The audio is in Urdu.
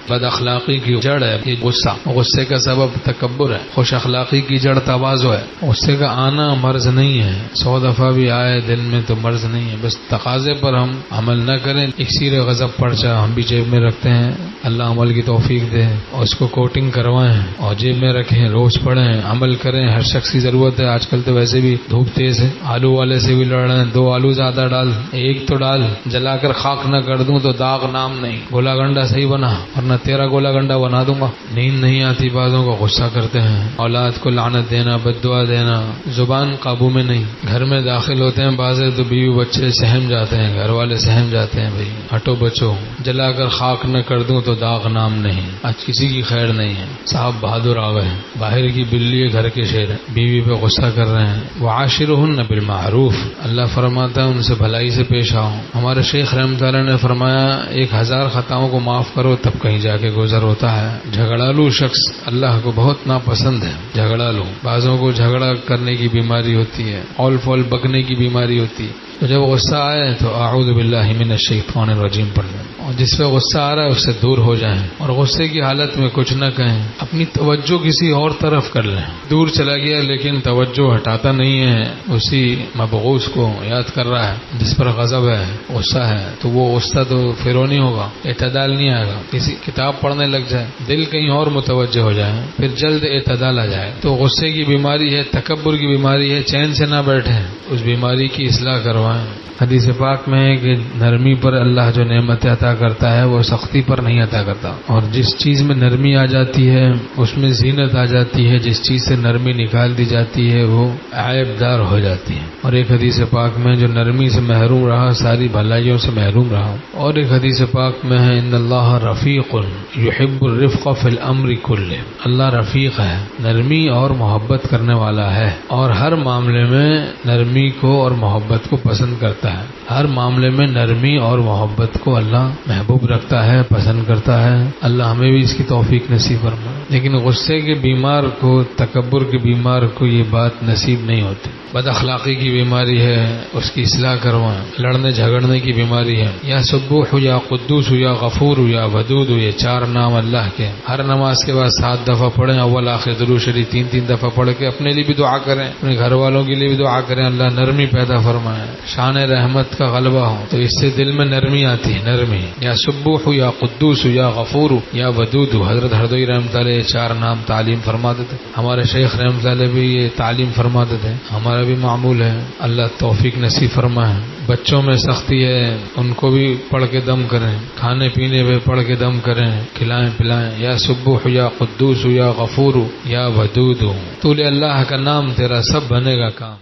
بد اخلاقی کی جڑ ہے یہ غصہ، غصے کا سبب تکبر ہے، خوش اخلاقی کی جڑ تواضع ہے۔ غصے کا آنا مرض نہیں ہے، 100 دفعہ بھی آئے دل میں تو مرض نہیں ہے، بس تقاضے پر ہم عمل نہ کریں۔ اکسیر غضب پرچہ ہم بھی جیب میں رکھتے ہیں، اللہ عمل کی توفیق دے، اور اس کو کوٹنگ کروائیں اور جیب میں رکھیں، روز پڑھیں، عمل کریں۔ ہر شخص کی ضرورت ہے، آج کل تو ویسے بھی دھوپ تیز ہے، آلو والے سے بھی لڑ رہے ہیں، 2 آلو زیادہ ڈال، 1 تو ڈال، جلا کر خاک نہ کر دوں تو داغ نام نہیں، گولا گنڈا صحیح بنا ورنہ تیرا گولا گنڈا بنا دوں گا۔ نیند نہیں آتی، بعضوں کو غصہ کرتے ہیں، اولاد کو لعنت دینا، بد دعا دینا، زبان قابو میں نہیں، گھر میں داخل ہوتے ہیں بعضے تو بیوی بچے سہم جاتے ہیں، گھر والے سہم جاتے ہیں، بھائی ہٹو بچو، جلا کر خاک نہ کر دوں تو داغ نام نہیں، آج کسی کی خیر نہیں ہے۔ صاحب بہادر آ گئے، باہر کی بلی ہے گھر کے شیر ہے، بیوی پہ غصہ کر رہے ہیں۔ وعاشرہن بالمعروف، اللہ فرماتا ہے ان سے بھلائی سے پیش آؤ۔ ہمارے شیخ رحمۃ اللہ نے فرمایا 1000 خطاؤں کو معاف کرو تب کہیں جا کے گزر ہوتا ہے۔ جھگڑالو شخص اللہ کو بہت ناپسند ہے، جھگڑالو، بعضوں کو جھگڑا کرنے کی بیماری ہوتی ہے، اول فول بکنے کی بیماری ہوتی ہے، تو جب غصہ آئے تو اعوذ باللہ من الشیطان الرجیم پڑھ لیں، اور جس پہ غصہ آ رہا ہے اس سے دور ہو جائیں، اور غصے کی حالت میں کچھ نہ کہیں، اپنی توجہ کسی اور طرف کر لیں۔ دور چلا گیا لیکن توجہ ہٹاتا نہیں ہے، اسی مبغوث کو یاد کر رہا ہے جس پر غضب ہے، غصہ ہے، تو وہ غصہ تو فرونی ہوگا، اعتدال نہیں آئے گا۔ کسی کتاب پڑھنے لگ جائے، دل کہیں اور متوجہ ہو جائے، پھر جلد اعتدال آ جائے۔ تو غصے کی بیماری ہے، تکبر کی بیماری ہے، چین سے نہ بیٹھیں، اس بیماری کی اصلاح کروائیں۔ حدیث پاک میں ہے کہ نرمی پر اللہ جو نعمت عطا کرتا ہے وہ سختی پر نہیں عطا کرتا، اور جس چیز میں نرمی آ جاتی ہے اس میں زینت آ جاتی ہے، جس چیز سے نرمی نکال دی جاتی ہے وہ عیب دار ہو جاتی ہے۔ اور ایک حدیث پاک میں جو نرمی سے محروم رہا ساری بھلائیوں سے محروم رہا۔ اور ایک حدیث پاک میں ہے ان اللہ رفیق یحب الرفق فی الامر کلہ، اللہ رفیق ہے، نرمی اور محبت کرنے والا ہے، اور ہر معاملے میں نرمی کو اور محبت کو پسند کرتا ہے، ہر معاملے میں نرمی اور محبت کو اللہ محبوب رکھتا ہے، پسند کرتا ہے۔ اللہ ہمیں بھی اس کی توفیق نصیب فرمائے۔ لیکن غصے کے بیمار کو، تکبر کے بیمار کو یہ بات نصیب نہیں ہوتی۔ بد اخلاقی کی بیماری ہے، اس کی اصلاح کروائیں۔ لڑنے جھگڑنے کی بیماری ہے، یا سبوح یا قدوس یا غفور یا ودود، یہ 4 نام اللہ کے ہر نماز کے بعد 7 دفعہ پڑھیں، اول آخر درود شریف 3 دفعہ پڑھ کے اپنے لیے بھی دعا کریں، اپنے گھر والوں کے لیے بھی دعا کریں، اللہ نرمی پیدا فرمائے، شان رحمت کا غلبہ ہو، تو اس سے دل میں نرمی آتی ہے، نرمی۔ یا سبوح یا قدوس یا غفور یا ودود، حضرت ہردوئی رحمۃ اللہ 4 نام تعلیم فرماتے تھے، ہمارے شیخ رحمۃ اللہ بھی یہ تعلیم فرماتے تھے، ہمارا بھی معمول ہے، اللہ توفیق نصیب فرمائے۔ بچوں میں سختی ہے، ان کو بھی پڑھ کے دم کریں، کھانے پینے میں پڑھ کے دم کریں، کھلائیں پلائیں، یا سبوح یا قدوس یا غفور یا ودود، تو لے اللہ کا نام تیرا سب بنے گا کام۔